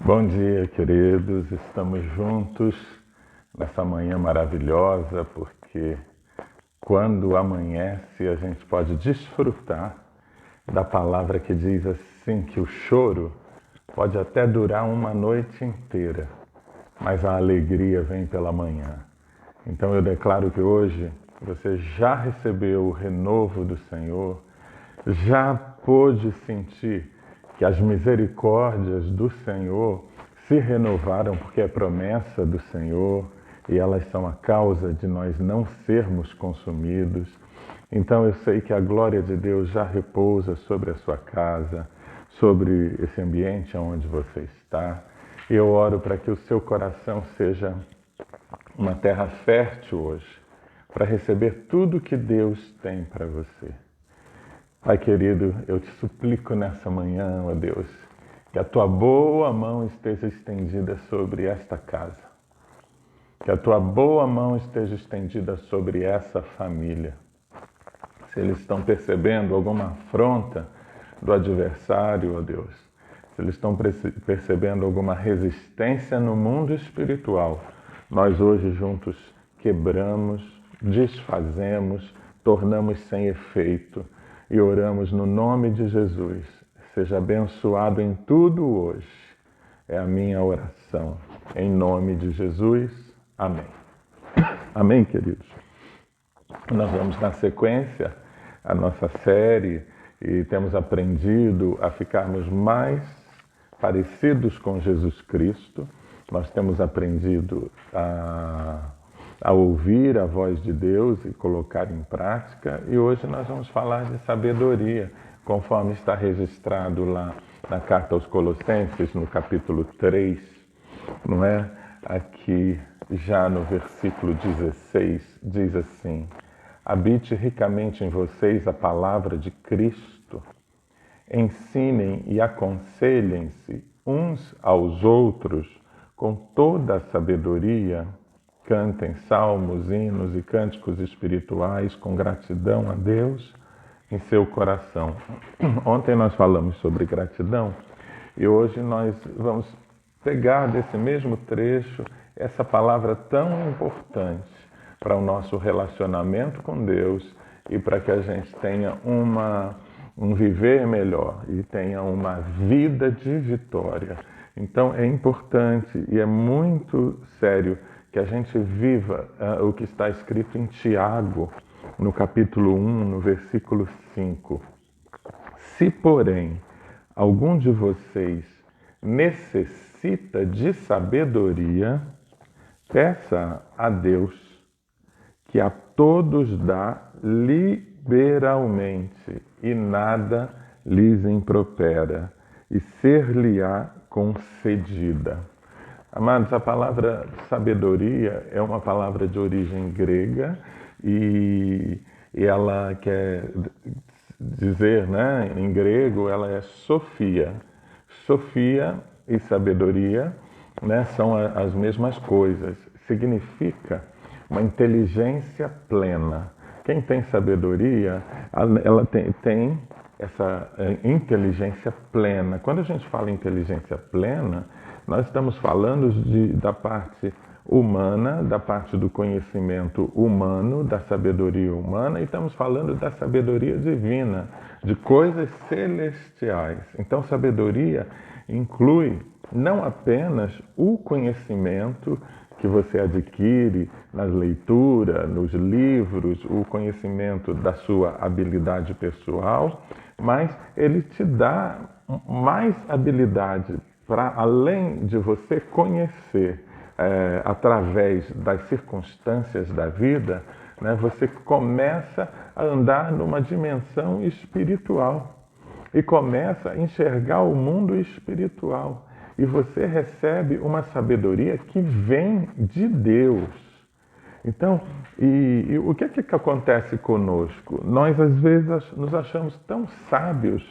Bom dia, queridos. Estamos juntos nessa manhã maravilhosa, porque quando amanhece a gente pode desfrutar da palavra que diz assim que o choro pode até durar uma noite inteira, mas a alegria vem pela manhã. Então eu declaro que hoje você já recebeu o renovo do Senhor, já pôde sentir que as misericórdias do Senhor se renovaram, porque é promessa do Senhor e elas são a causa de nós não sermos consumidos. Então eu sei que a glória de Deus já repousa sobre a sua casa, sobre esse ambiente onde você está. E eu oro para que o seu coração seja uma terra fértil hoje, para receber tudo que Deus tem para você. Pai querido, eu te suplico nessa manhã, ó Deus, que a tua boa mão esteja estendida sobre esta casa. Que a tua boa mão esteja estendida sobre essa família. Se eles estão percebendo alguma afronta do adversário, ó Deus, se eles estão percebendo alguma resistência no mundo espiritual, nós hoje juntos quebramos, desfazemos, tornamos sem efeito e oramos no nome de Jesus. Seja abençoado em tudo hoje. É a minha oração. Em nome de Jesus. Amém. Amém, queridos? Nós vamos na sequência a nossa série e temos aprendido a ficarmos mais parecidos com Jesus Cristo. Nós temos aprendido a ouvir a voz de Deus e colocar em prática. E hoje nós vamos falar de sabedoria, conforme está registrado lá na carta aos Colossenses, no capítulo 3, não é? Aqui já no versículo 16, diz assim: habite ricamente em vocês a palavra de Cristo, ensinem e aconselhem-se uns aos outros com toda a sabedoria, cantem salmos, hinos e cânticos espirituais com gratidão a Deus em seu coração. Ontem nós falamos sobre gratidão e hoje nós vamos pegar desse mesmo trecho essa palavra tão importante para o nosso relacionamento com Deus e para que a gente tenha um viver melhor e tenha uma vida de vitória. Então é importante e é muito sério que a gente viva o que está escrito em Tiago, no capítulo 1, no versículo 5. Se, porém, algum de vocês necessita de sabedoria, peça a Deus, que a todos dá liberalmente e nada lhes impropera, e ser-lhe-á concedida. Amados, a palavra sabedoria é uma palavra de origem grega e ela quer dizer, né, em grego, ela é Sofia. Sofia e sabedoria, né, são as mesmas coisas. Significa uma inteligência plena. Quem tem sabedoria, ela tem essa inteligência plena. Quando a gente fala em inteligência plena, nós estamos falando da parte humana, da parte do conhecimento humano, da sabedoria humana, e estamos falando da sabedoria divina, de coisas celestiais. Então, sabedoria inclui não apenas o conhecimento que você adquire nas leituras, nos livros, o conhecimento da sua habilidade pessoal, mas ele te dá mais habilidade para, além de você conhecer através das circunstâncias da vida, né, você começa a andar numa dimensão espiritual e começa a enxergar o mundo espiritual. E você recebe uma sabedoria que vem de Deus. Então, e o que acontece conosco? Nós, às vezes, nos achamos tão sábios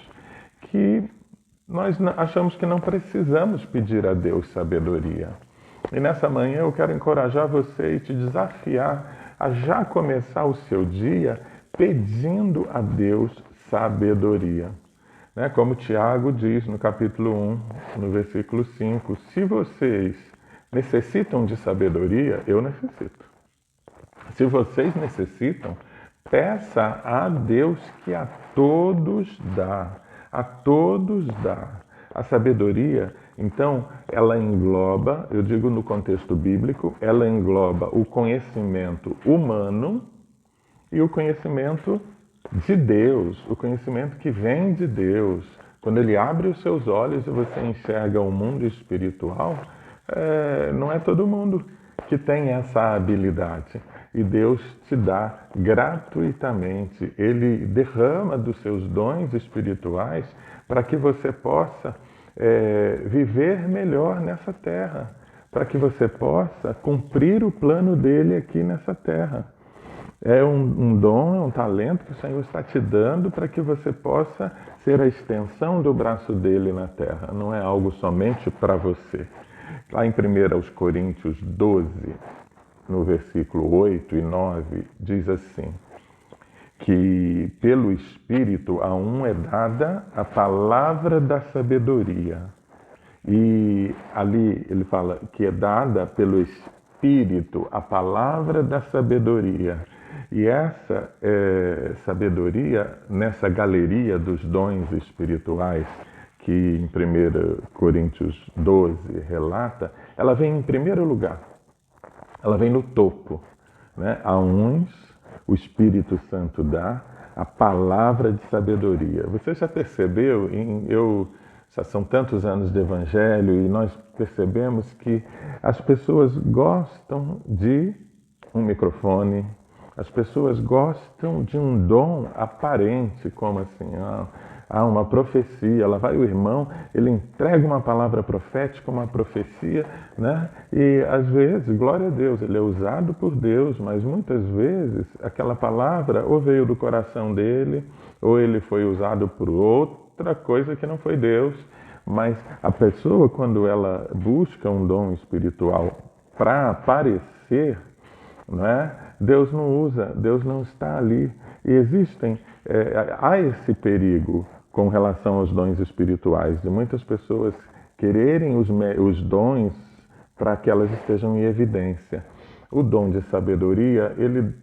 que nós achamos que não precisamos pedir a Deus sabedoria. E nessa manhã eu quero encorajar você e te desafiar a já começar o seu dia pedindo a Deus sabedoria. Né? Como Tiago diz no capítulo 1, no versículo 5, se vocês necessitam de sabedoria, eu necessito. Se vocês necessitam, peça a Deus que a todos dá. A todos dá. A sabedoria, então, ela engloba, eu digo no contexto bíblico, ela engloba o conhecimento humano e o conhecimento de Deus, o conhecimento que vem de Deus. Quando ele abre os seus olhos e você enxerga o mundo espiritual, não é todo mundo que tem essa habilidade. E Deus te dá gratuitamente. Ele derrama dos seus dons espirituais para que você possa viver melhor nessa terra, para que você possa cumprir o plano dele aqui nessa terra. É um dom, é um talento que o Senhor está te dando para que você possa ser a extensão do braço dele na terra. Não é algo somente para você. Lá em 1 Coríntios 12, no versículo 8 e 9, diz assim, que pelo Espírito a um é dada a palavra da sabedoria. E ali ele fala que é dada pelo Espírito a palavra da sabedoria. E essa sabedoria, nessa galeria dos dons espirituais, que em 1 Coríntios 12 relata, ela vem em primeiro lugar, ela vem no topo. Né? A uns, o Espírito Santo dá a palavra de sabedoria. Você já percebeu, já são tantos anos de evangelho e nós percebemos que as pessoas gostam de um microfone, as pessoas gostam de um dom aparente, como assim, uma profecia. Lá vai o irmão, ele entrega uma palavra profética, uma profecia, né? E às vezes, glória a Deus, ele é usado por Deus, mas muitas vezes aquela palavra ou veio do coração dele, ou ele foi usado por outra coisa que não foi Deus. Mas a pessoa, quando ela busca um dom espiritual para aparecer, não é? Deus não usa, Deus não está ali. E há esse perigo com relação aos dons espirituais, de muitas pessoas quererem os dons para que elas estejam em evidência. O dom de sabedoria, ele,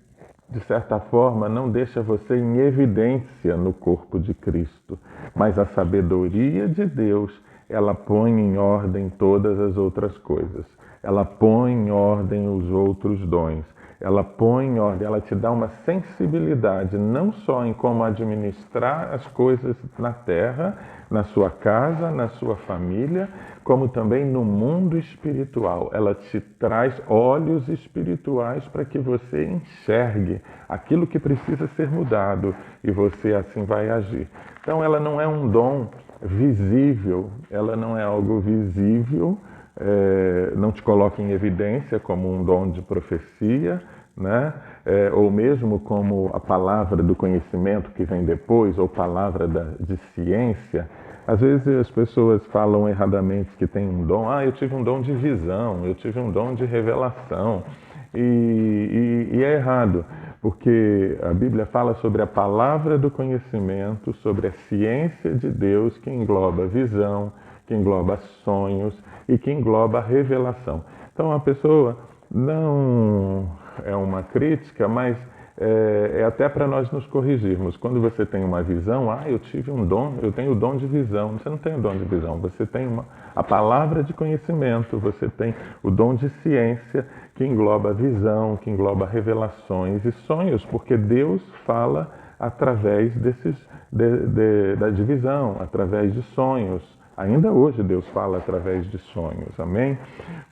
de certa forma, não deixa você em evidência no corpo de Cristo. Mas a sabedoria de Deus, ela põe em ordem todas as outras coisas. Ela põe em ordem os outros dons. Ela põe em ordem, ela te dá uma sensibilidade, não só em como administrar as coisas na terra, na sua casa, na sua família, como também no mundo espiritual. Ela te traz olhos espirituais para que você enxergue aquilo que precisa ser mudado e você assim vai agir. Então ela não é um dom visível, ela não é algo visível, não te coloca em evidência como um dom de profecia, né? Ou mesmo como a palavra do conhecimento que vem depois, ou palavra de ciência. Às vezes as pessoas falam erradamente que tem um dom. Eu tive um dom de visão, eu tive um dom de revelação. E é errado, porque a Bíblia fala sobre a palavra do conhecimento, sobre a ciência de Deus que engloba visão, que engloba sonhos e que engloba revelação. Então a pessoa não é uma crítica, mas é até para nós nos corrigirmos. Quando você tem uma visão, eu tive um dom, eu tenho o dom de visão. Você não tem o dom de visão, você tem a palavra de conhecimento, você tem o dom de ciência que engloba visão, que engloba revelações e sonhos, porque Deus fala através da divisão, através de sonhos. Ainda hoje Deus fala através de sonhos, amém?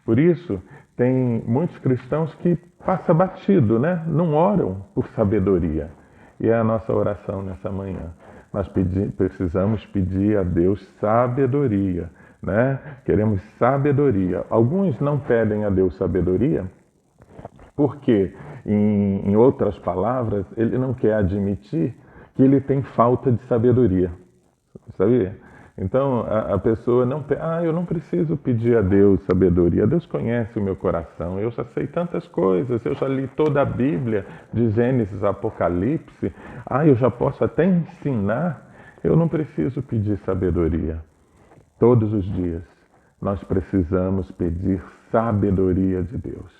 Por isso, tem muitos cristãos que passa batido, né? Não oram por sabedoria. E é a nossa oração nessa manhã. Nós precisamos pedir a Deus sabedoria, né? Queremos sabedoria. Alguns não pedem a Deus sabedoria porque, em outras palavras, ele não quer admitir que ele tem falta de sabedoria. Sabia? Então, a pessoa não... eu não preciso pedir a Deus sabedoria. Deus conhece o meu coração. Eu já sei tantas coisas. Eu já li toda a Bíblia, de Gênesis a Apocalipse. Eu já posso até ensinar. Eu não preciso pedir sabedoria. Todos os dias nós precisamos pedir sabedoria de Deus.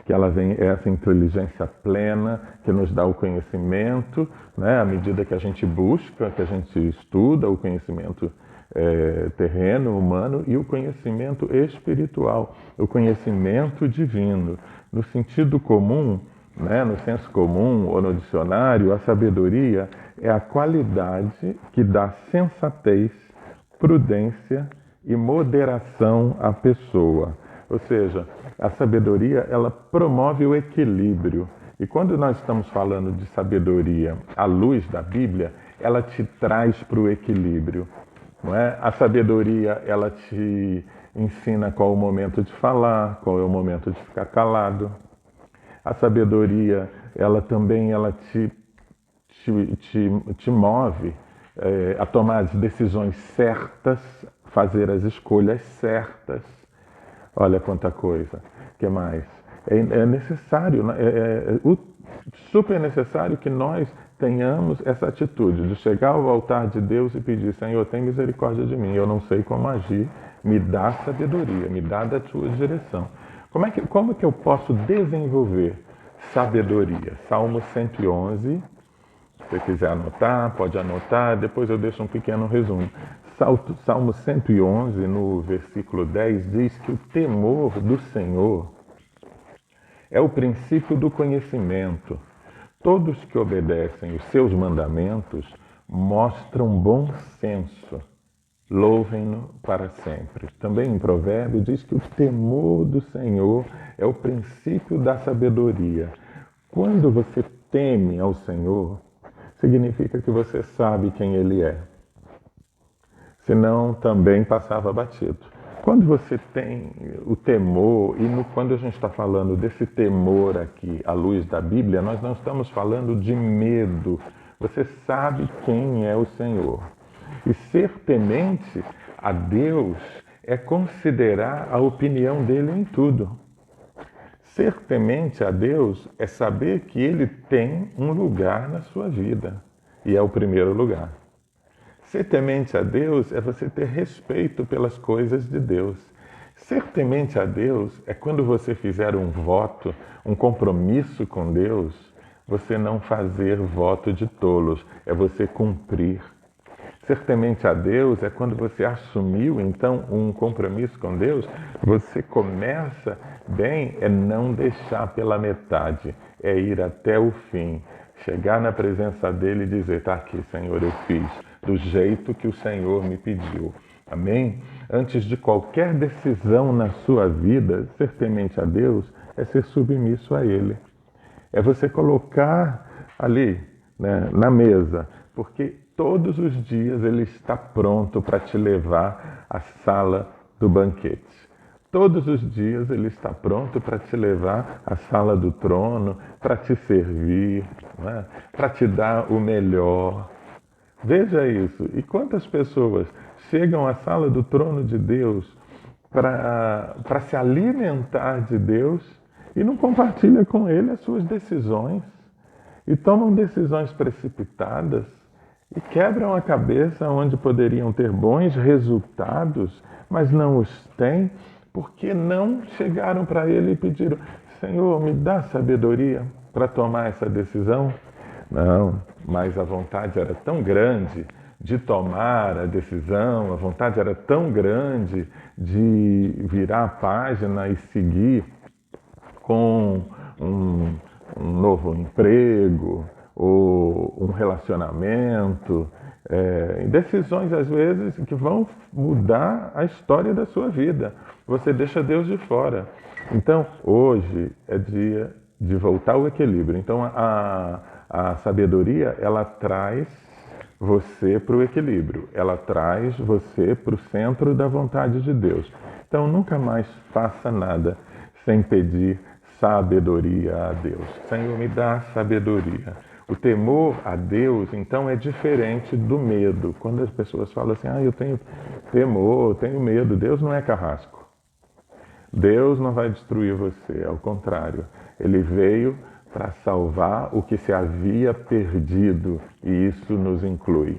Que ela vem, essa inteligência plena que nos dá o conhecimento, né, à medida que a gente busca, que a gente estuda o conhecimento terreno, humano, e o conhecimento espiritual, o conhecimento divino. No sentido comum, né, no senso comum ou no dicionário, a sabedoria é a qualidade que dá sensatez, prudência e moderação à pessoa. Ou seja, a sabedoria, ela promove o equilíbrio. E quando nós estamos falando de sabedoria à luz da Bíblia, ela te traz para o equilíbrio. Não é? A sabedoria, ela te ensina qual é o momento de falar, qual é o momento de ficar calado. A sabedoria, ela também te move a tomar as decisões certas, fazer as escolhas certas. Olha quanta coisa. O que mais? É necessário, super necessário que nós tenhamos essa atitude de chegar ao altar de Deus e pedir: Senhor, tem misericórdia de mim, eu não sei como agir, me dá sabedoria, me dá da tua direção. Como que eu posso desenvolver sabedoria? Salmo 111, se você quiser anotar, pode anotar, depois eu deixo um pequeno resumo. Salmo 111, no versículo 10, diz que o temor do Senhor é o princípio do conhecimento. Todos que obedecem os seus mandamentos mostram bom senso. Louvem-no para sempre. Também em Provérbio diz que o temor do Senhor é o princípio da sabedoria. Quando você teme ao Senhor, significa que você sabe quem Ele é. Senão também passava batido. Quando você tem o temor, quando a gente está falando desse temor aqui, à luz da Bíblia, nós não estamos falando de medo. Você sabe quem é o Senhor. E ser temente a Deus é considerar a opinião dele em tudo. Ser temente a Deus é saber que Ele tem um lugar na sua vida. E é o primeiro lugar. Ser temente a Deus é você ter respeito pelas coisas de Deus. Ser temente a Deus é quando você fizer um voto, um compromisso com Deus, você não fazer voto de tolos, é você cumprir. Ser temente a Deus é quando você assumiu, então, um compromisso com Deus, você começa bem, é não deixar pela metade, é ir até o fim. Chegar na presença dele e dizer: está aqui, Senhor, eu fiz do jeito que o Senhor me pediu. Amém? Antes de qualquer decisão na sua vida, ser temente a Deus é ser submisso a Ele. É você colocar ali, né, na mesa, porque todos os dias Ele está pronto para te levar à sala do banquete. Todos os dias Ele está pronto para te levar à sala do trono, para te servir, né? Para te dar o melhor. Veja isso. E quantas pessoas chegam à sala do trono de Deus para se alimentar de Deus e não compartilham com Ele as suas decisões e tomam decisões precipitadas e quebram a cabeça onde poderiam ter bons resultados, mas não os têm, porque não chegaram para Ele e pediram: Senhor, me dá sabedoria para tomar essa decisão? Não, mas a vontade era tão grande de tomar a decisão, a vontade era tão grande de virar a página e seguir com um novo emprego ou um relacionamento, decisões às vezes que vão mudar a história da sua vida. Você deixa Deus de fora. Então, hoje é dia de voltar ao equilíbrio. Então, a sabedoria, ela traz você para o equilíbrio. Ela traz você para o centro da vontade de Deus. Então, nunca mais faça nada sem pedir sabedoria a Deus. Senhor, me dá sabedoria. O temor a Deus, então, é diferente do medo. Quando as pessoas falam assim: eu tenho temor, eu tenho medo. Deus não é carrasco. Deus não vai destruir você, ao contrário. Ele veio para salvar o que se havia perdido. E isso nos inclui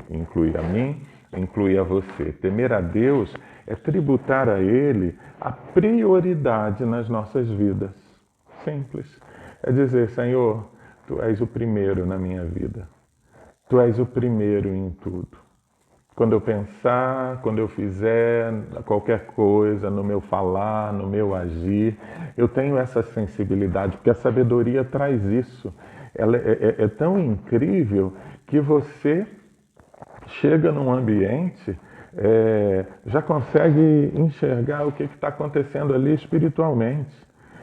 a mim, inclui a você. Temer a Deus é tributar a Ele a prioridade nas nossas vidas. Simples. É dizer, Senhor, Tu és o primeiro na minha vida. Tu és o primeiro em tudo. Quando eu pensar, quando eu fizer qualquer coisa, no meu falar, no meu agir, eu tenho essa sensibilidade, porque a sabedoria traz isso. Ela é tão incrível que você chega num ambiente, já consegue enxergar o que está acontecendo ali espiritualmente.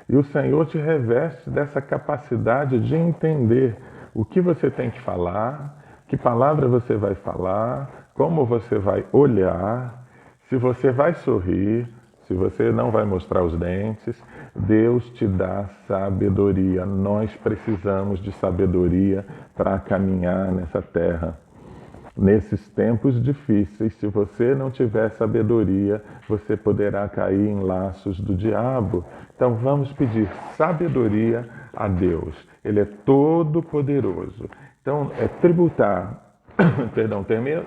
E o Senhor te reveste dessa capacidade de entender o que você tem que falar, que palavra você vai falar, como você vai olhar, se você vai sorrir, se você não vai mostrar os dentes. Deus te dá sabedoria. Nós precisamos de sabedoria para caminhar nessa terra. Nesses tempos difíceis, se você não tiver sabedoria, você poderá cair em laços do diabo. Então vamos pedir sabedoria a Deus. Ele é todo poderoso. Então é tributar,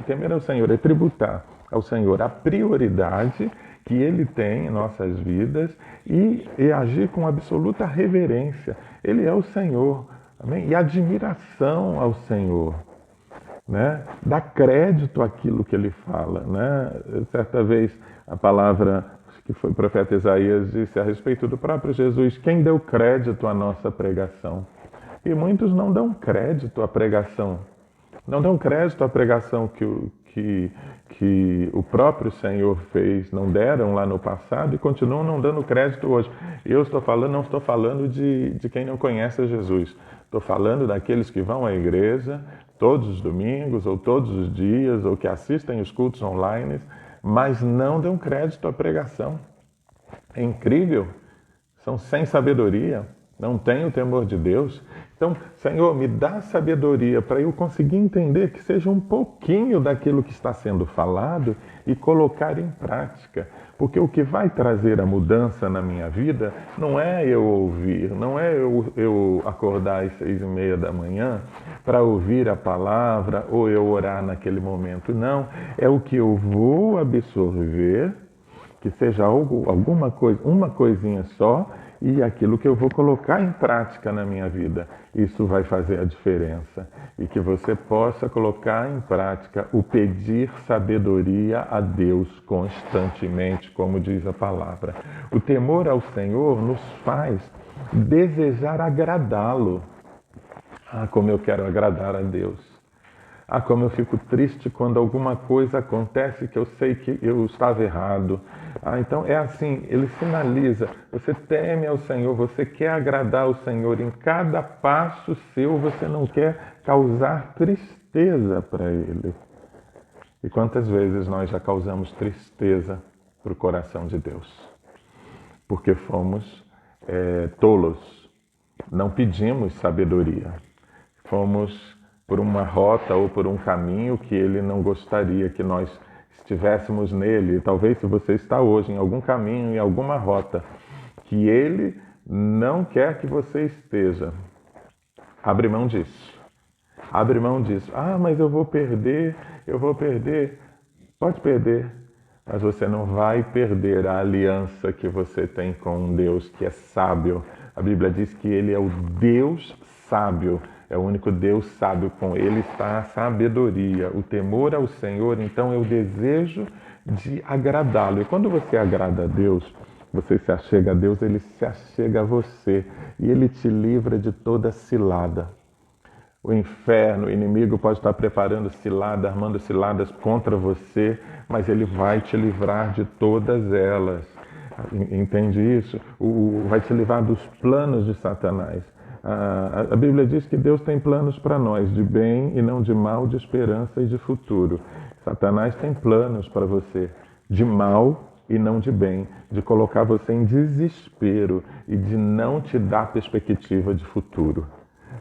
temer ao Senhor é tributar ao Senhor a prioridade que Ele tem em nossas vidas e agir com absoluta reverência. Ele é o Senhor, amém? E admiração ao Senhor. Né? Dá crédito àquilo que ele fala, né? Certa vez a palavra que foi o profeta Isaías disse a respeito do próprio Jesus: quem deu crédito à nossa pregação? E muitos não dão crédito à pregação, não dão crédito à pregação que o próprio Senhor fez, não deram lá no passado e continuam não dando crédito hoje. Eu estou falando, não estou falando de quem não conhece Jesus, estou falando daqueles que vão à igreja todos os domingos, ou todos os dias, ou que assistem os cultos online, mas não dão crédito à pregação. É incrível. São sem sabedoria, não têm o temor de Deus. Então, Senhor, me dá sabedoria para eu conseguir entender que seja um pouquinho daquilo que está sendo falado e colocar em prática. Porque o que vai trazer a mudança na minha vida não é eu ouvir, não é eu acordar às 6:30 da manhã para ouvir a palavra ou eu orar naquele momento. Não, é o que eu vou absorver, que seja alguma coisa, uma coisinha só, e aquilo que eu vou colocar em prática na minha vida. Isso vai fazer a diferença. E que você possa colocar em prática o pedir sabedoria a Deus constantemente, como diz a palavra. O temor ao Senhor nos faz desejar agradá-lo. Ah, como eu quero agradar a Deus. Ah, como eu fico triste quando alguma coisa acontece que eu sei que eu estava errado. Ah, então é assim, ele sinaliza, você teme ao Senhor, você quer agradar ao Senhor. Em cada passo seu, você não quer causar tristeza para Ele. E quantas vezes nós já causamos tristeza para o coração de Deus? Porque fomos tolos, não pedimos sabedoria. Fomos por uma rota ou por um caminho que Ele não gostaria que nós estivéssemos nele. Talvez se você está hoje em algum caminho, em alguma rota, que Ele não quer que você esteja, abre mão disso. Abre mão disso. Ah, mas eu vou perder. Pode perder, mas você não vai perder a aliança que você tem com um Deus que é sábio. A Bíblia diz que Ele é o Deus sábio. É o único Deus sábio, com Ele está a sabedoria, o temor ao Senhor. Então é o desejo de agradá-lo. E quando você agrada a Deus, você se achega a Deus, Ele se achega a você. E Ele te livra de toda cilada. O inferno, o inimigo pode estar preparando cilada, armando ciladas contra você, mas Ele vai te livrar de todas elas. Entende isso? Vai te livrar dos planos de Satanás. A Bíblia diz que Deus tem planos para nós, de bem e não de mal, de esperança e de futuro. Satanás tem planos para você, de mal e não de bem, de colocar você em desespero e de não te dar perspectiva de futuro.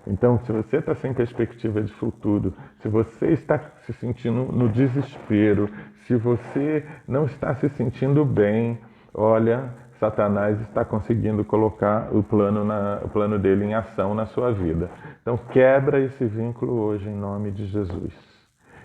Então, se você está sem perspectiva de futuro, se você está se sentindo no desespero, se você não está se sentindo bem, olha, Satanás está conseguindo colocar o plano dele em ação na sua vida. Então quebra esse vínculo hoje em nome de Jesus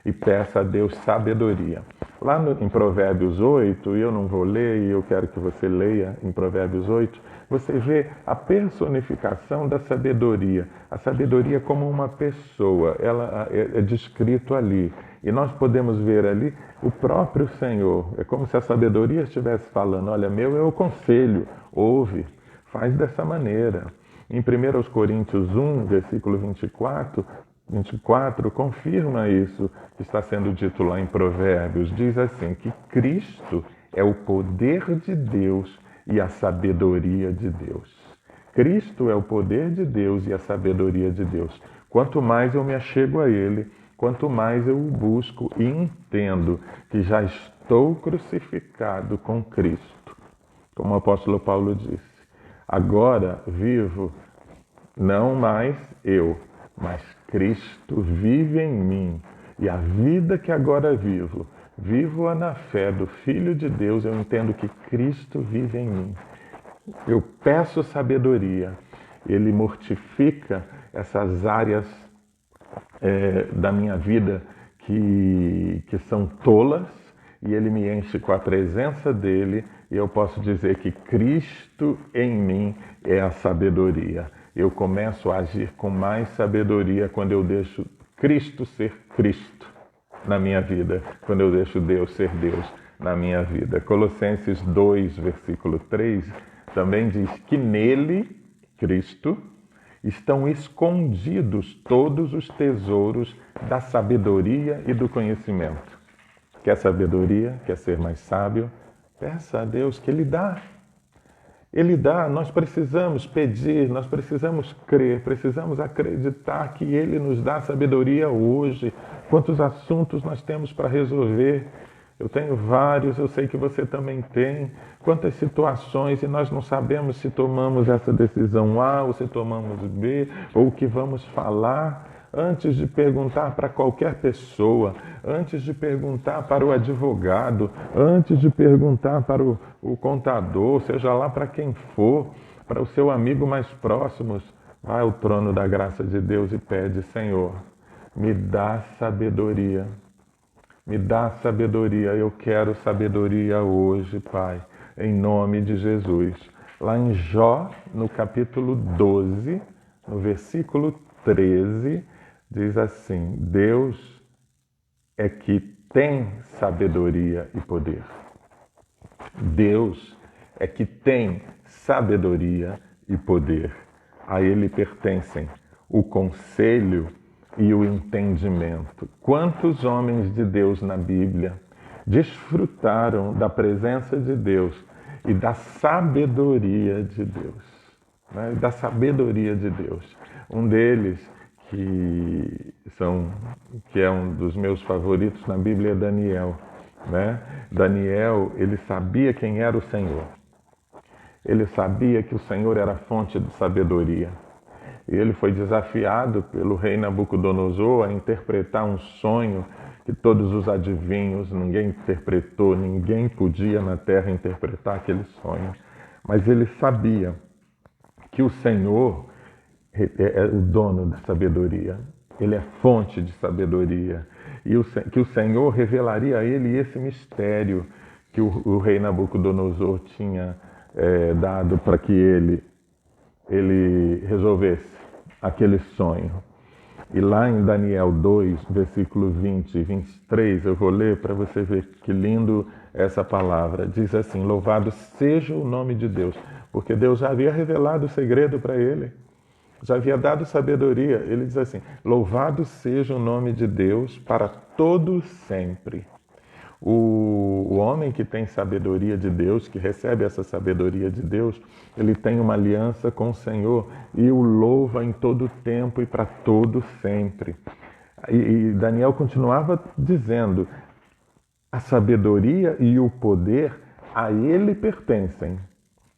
e peça a Deus sabedoria. Lá em Provérbios 8, e eu não vou ler, e eu quero que você leia em Provérbios 8, você vê a personificação da sabedoria. A sabedoria como uma pessoa, ela é descrito ali. E nós podemos ver ali o próprio Senhor. É como se a sabedoria estivesse falando, olha, meu é o conselho, ouve, faz dessa maneira. Em 1 Coríntios 1, versículo 24, confirma isso que está sendo dito lá em Provérbios. Diz assim, que Cristo é o poder de Deus e a sabedoria de Deus. Cristo é o poder de Deus e a sabedoria de Deus. Quanto mais eu me achego a Ele, quanto mais eu o busco e entendo que já estou crucificado com Cristo. Como o apóstolo Paulo disse, agora vivo não mais eu, mas Cristo vive em mim. E a vida que agora vivo, vivo-a na fé do Filho de Deus. Eu entendo que Cristo vive em mim. Eu peço sabedoria. Ele mortifica essas áreas da minha vida que são tolas, e Ele me enche com a presença dEle, e eu posso dizer que Cristo em mim é a sabedoria. Eu começo a agir com mais sabedoria quando eu deixo Cristo ser Cristo na minha vida, quando eu deixo Deus ser Deus na minha vida. Colossenses 2, versículo 3, também diz que nele, Cristo, estão escondidos todos os tesouros da sabedoria e do conhecimento. Quer sabedoria? Quer ser mais sábio? Peça a Deus que Ele dá. Ele dá, nós precisamos pedir, nós precisamos crer, precisamos acreditar que Ele nos dá sabedoria hoje. Quantos assuntos nós temos para resolver? Eu tenho vários, eu sei que você também tem. Quantas situações, e nós não sabemos se tomamos essa decisão A ou se tomamos B, ou o que vamos falar. Antes de perguntar para qualquer pessoa, antes de perguntar para o advogado, antes de perguntar para o contador, seja lá para quem for, para o seu amigo mais próximo, vai ao trono da graça de Deus e pede, Senhor, me dá sabedoria. Me dá sabedoria, eu quero sabedoria hoje, Pai, em nome de Jesus. Lá em Jó, no capítulo 12, no versículo 13, diz assim, Deus é que tem sabedoria e poder. Deus é que tem sabedoria e poder. A Ele pertencem o conselho e o entendimento. Quantos homens de Deus na Bíblia desfrutaram da presença de Deus e da sabedoria de Deus, né? Da sabedoria de Deus. Um deles, que é um dos meus favoritos na Bíblia, é Daniel, né? Daniel, ele sabia quem era o Senhor. Ele sabia que o Senhor era a fonte de sabedoria. E ele foi desafiado pelo rei Nabucodonosor a interpretar um sonho que todos os adivinhos, ninguém interpretou, ninguém podia na terra interpretar aquele sonho. Mas ele sabia que o Senhor é o dono da sabedoria. Ele é fonte de sabedoria. E que o Senhor revelaria a ele esse mistério que o rei Nabucodonosor tinha dado para que ele resolvesse aquele sonho. E lá em Daniel 2, versículo 20 e 23, eu vou ler para você ver que lindo essa palavra. Diz assim, louvado seja o nome de Deus, porque Deus já havia revelado o segredo para ele, já havia dado sabedoria. Ele diz assim, louvado seja o nome de Deus para todo sempre. O homem que tem sabedoria de Deus, que recebe essa sabedoria de Deus, ele tem uma aliança com o Senhor e o louva em todo tempo e para todo sempre. E Daniel continuava dizendo, a sabedoria e o poder a ele pertencem,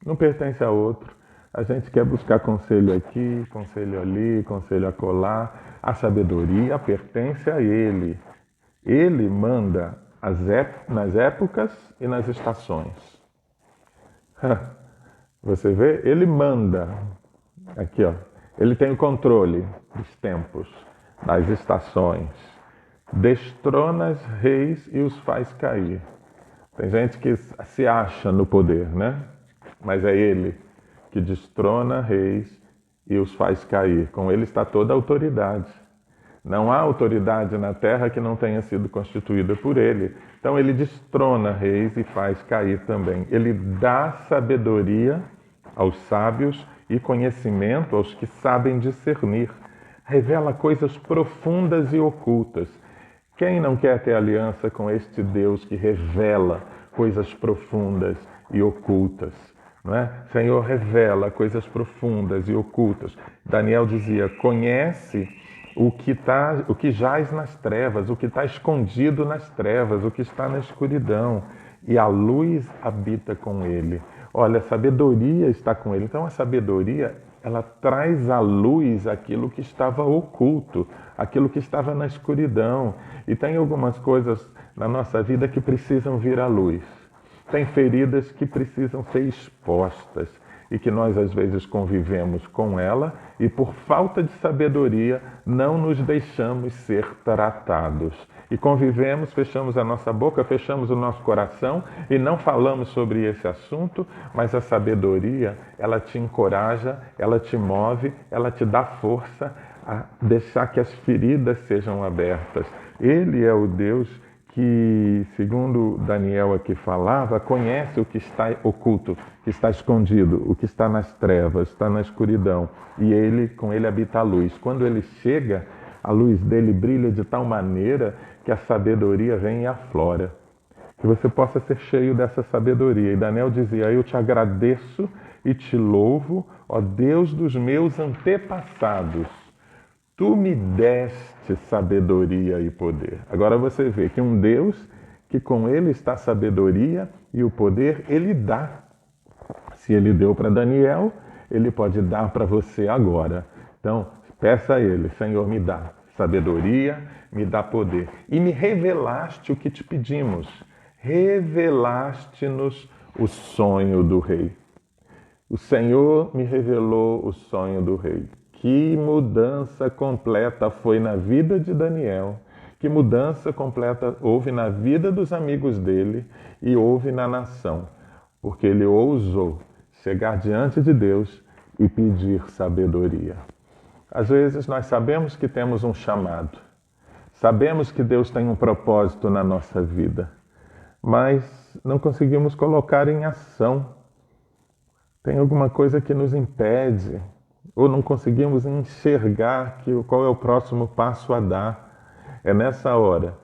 não pertence a outro. A gente quer buscar conselho aqui, conselho ali, conselho acolá. A sabedoria pertence a ele. Ele manda nas épocas e nas estações. Você vê? Ele manda. Aqui, ó. Ele tem o controle dos tempos, das estações. Destrona os reis e os faz cair. Tem gente que se acha no poder, né? Mas é ele que destrona reis e os faz cair. Com ele está toda a autoridade. Não há autoridade na terra que não tenha sido constituída por ele. Então ele destrona reis e faz cair também. Ele dá sabedoria aos sábios e conhecimento aos que sabem discernir. Revela coisas profundas e ocultas. Quem não quer ter aliança com este Deus que revela coisas profundas e ocultas? Não é? Senhor, revela coisas profundas e ocultas. Daniel dizia, conhece o que jaz nas trevas, o que está escondido nas trevas, o que está na escuridão. E a luz habita com ele. Olha, a sabedoria está com ele. Então a sabedoria, ela traz à luz aquilo que estava oculto, aquilo que estava na escuridão. E tem algumas coisas na nossa vida que precisam vir à luz. Tem feridas que precisam ser expostas e que nós às vezes convivemos com ela e por falta de sabedoria não nos deixamos ser tratados. E convivemos, fechamos a nossa boca, fechamos o nosso coração e não falamos sobre esse assunto, mas a sabedoria, ela te encoraja, ela te move, ela te dá força a deixar que as feridas sejam abertas. Ele é o Deus que, segundo Daniel aqui falava, conhece o que está oculto, que está escondido, o que está nas trevas, está na escuridão. E com ele habita a luz. Quando ele chega, a luz dele brilha de tal maneira que a sabedoria vem e aflora. Que você possa ser cheio dessa sabedoria. E Daniel dizia, eu te agradeço e te louvo, ó Deus dos meus antepassados. Tu me deste sabedoria e poder. Agora você vê que um Deus que com ele está a sabedoria e o poder, ele dá. Se ele deu para Daniel, ele pode dar para você agora. Então, peça a ele, Senhor, me dá sabedoria, me dá poder. E me revelaste o que te pedimos. Revelaste-nos o sonho do rei. O Senhor me revelou o sonho do rei. Que mudança completa foi na vida de Daniel. Que mudança completa houve na vida dos amigos dele e houve na nação. Porque ele ousou chegar diante de Deus e pedir sabedoria. Às vezes nós sabemos que temos um chamado. Sabemos que Deus tem um propósito na nossa vida. Mas não conseguimos colocar em ação. Tem alguma coisa que nos impede. Ou não conseguimos enxergar qual é o próximo passo a dar. É nessa hora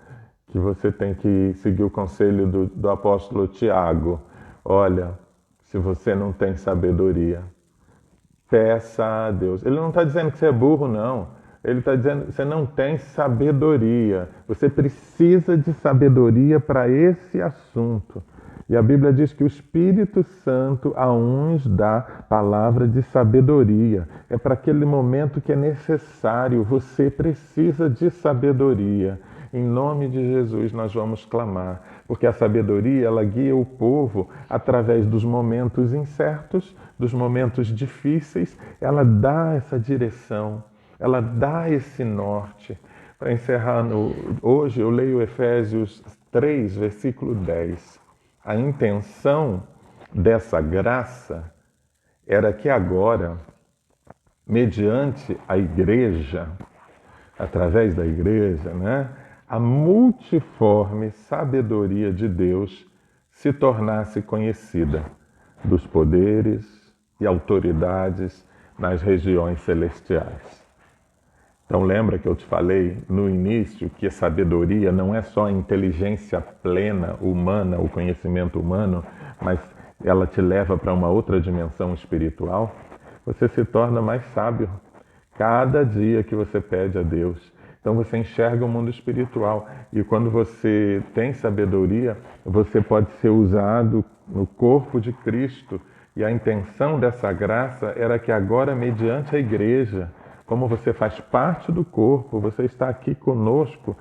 que você tem que seguir o conselho do apóstolo Tiago. Olha, se você não tem sabedoria, peça a Deus. Ele não está dizendo que você é burro, não. Ele está dizendo que você não tem sabedoria. Você precisa de sabedoria para esse assunto. E a Bíblia diz que o Espírito Santo a uns dá palavra de sabedoria. É para aquele momento que é necessário. Você precisa de sabedoria. Em nome de Jesus nós vamos clamar. Porque a sabedoria, ela guia o povo através dos momentos incertos, dos momentos difíceis. Ela dá essa direção. Ela dá esse norte. Para encerrar, hoje eu leio Efésios 3, versículo 10. A intenção dessa graça era que agora, mediante a igreja, através da igreja, né, a multiforme sabedoria de Deus se tornasse conhecida dos poderes e autoridades nas regiões celestiais. Então lembra que eu te falei no início que a sabedoria não é só a inteligência plena humana, o conhecimento humano, mas ela te leva para uma outra dimensão espiritual? Você se torna mais sábio cada dia que você pede a Deus. Então você enxerga o mundo espiritual e quando você tem sabedoria, você pode ser usado no corpo de Cristo. E a intenção dessa graça era que agora, mediante a igreja, como você faz parte do corpo, você está aqui conosco,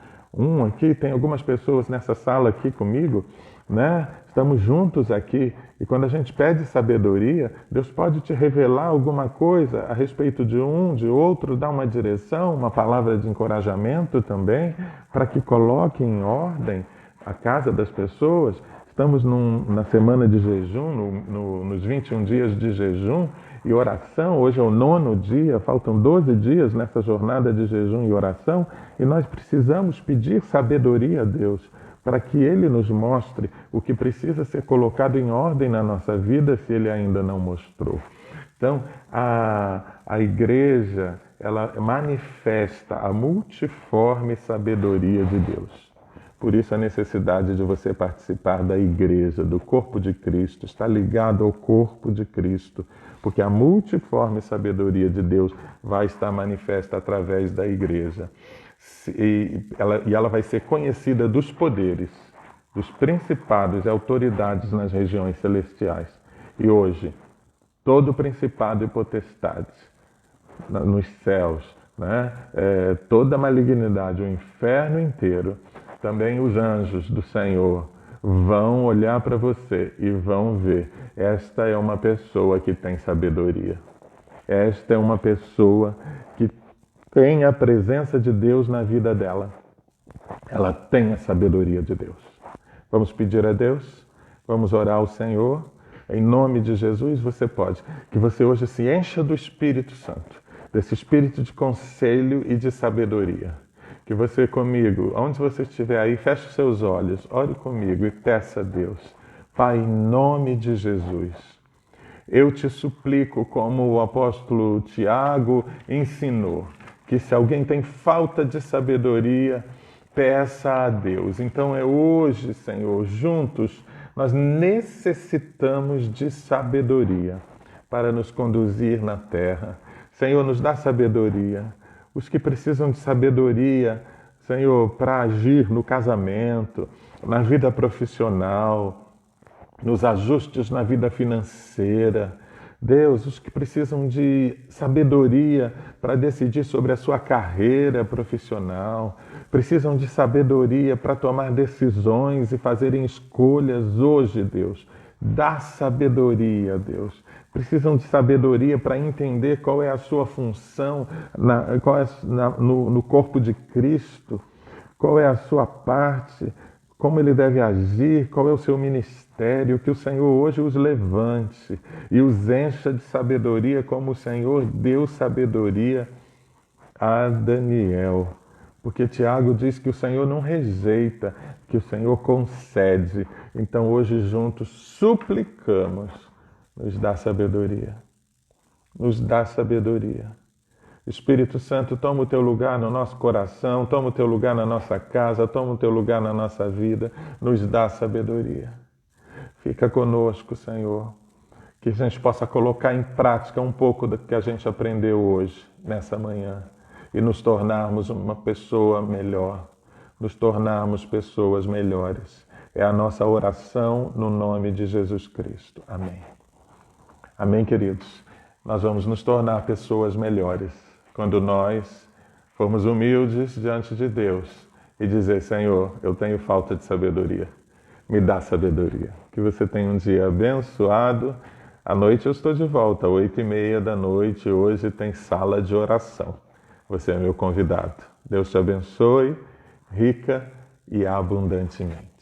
aqui, tem algumas pessoas nessa sala aqui comigo, né? Estamos juntos aqui e quando a gente pede sabedoria, Deus pode te revelar alguma coisa a respeito de um, de outro, dar uma direção, uma palavra de encorajamento também, para que coloque em ordem a casa das pessoas. Estamos na semana de jejum, nos 21 dias de jejum e oração. Hoje é o 9º dia, faltam 12 dias nessa jornada de jejum e oração, e nós precisamos pedir sabedoria a Deus, para que Ele nos mostre o que precisa ser colocado em ordem na nossa vida, se Ele ainda não mostrou. Então, a igreja, ela manifesta a multiforme sabedoria de Deus. Por isso a necessidade de você participar da igreja, do corpo de Cristo, estar ligado ao corpo de Cristo, porque a multiforme sabedoria de Deus vai estar manifesta através da igreja. E ela vai ser conhecida dos poderes, dos principados e autoridades nas regiões celestiais. E hoje, todo principado e potestade nos céus, né? Toda malignidade, o inferno inteiro, também os anjos do Senhor vão olhar para você e vão ver: esta é uma pessoa que tem sabedoria. Esta é uma pessoa que tem a presença de Deus na vida dela. Ela tem a sabedoria de Deus. Vamos pedir a Deus, vamos orar ao Senhor. Em nome de Jesus, você pode. Que você hoje se encha do Espírito Santo, desse espírito de conselho e de sabedoria. Que você comigo, onde você estiver aí, feche os seus olhos, ore comigo e peça a Deus: Pai, em nome de Jesus, eu te suplico, como o apóstolo Tiago ensinou, que se alguém tem falta de sabedoria, peça a Deus. Então é hoje, Senhor, juntos, nós necessitamos de sabedoria para nos conduzir na terra. Senhor, nos dá sabedoria. Os que precisam de sabedoria, Senhor, para agir no casamento, na vida profissional, nos ajustes na vida financeira. Deus, os que precisam de sabedoria para decidir sobre a sua carreira profissional, precisam de sabedoria para tomar decisões e fazerem escolhas hoje, Deus. Dá sabedoria, Deus. Precisam de sabedoria para entender qual é a sua função no corpo de Cristo, qual é a sua parte, como ele deve agir, qual é o seu ministério, que o Senhor hoje os levante e os encha de sabedoria, como o Senhor deu sabedoria a Daniel. Porque Tiago diz que o Senhor não rejeita, que o Senhor concede. Então hoje juntos suplicamos: nos dá sabedoria. Nos dá sabedoria. Espírito Santo, toma o teu lugar no nosso coração, toma o teu lugar na nossa casa, toma o teu lugar na nossa vida, nos dá sabedoria. Fica conosco, Senhor, que a gente possa colocar em prática um pouco do que a gente aprendeu hoje, nessa manhã, e nos tornarmos uma pessoa melhor, nos tornarmos pessoas melhores. É a nossa oração no nome de Jesus Cristo. Amém. Amém, queridos? Nós vamos nos tornar pessoas melhores quando nós formos humildes diante de Deus e dizer: Senhor, eu tenho falta de sabedoria, me dá sabedoria. Que você tenha um dia abençoado. À noite eu estou de volta, 20h30 da noite. Hoje tem sala de oração. Você é meu convidado. Deus te abençoe, rica e abundantemente.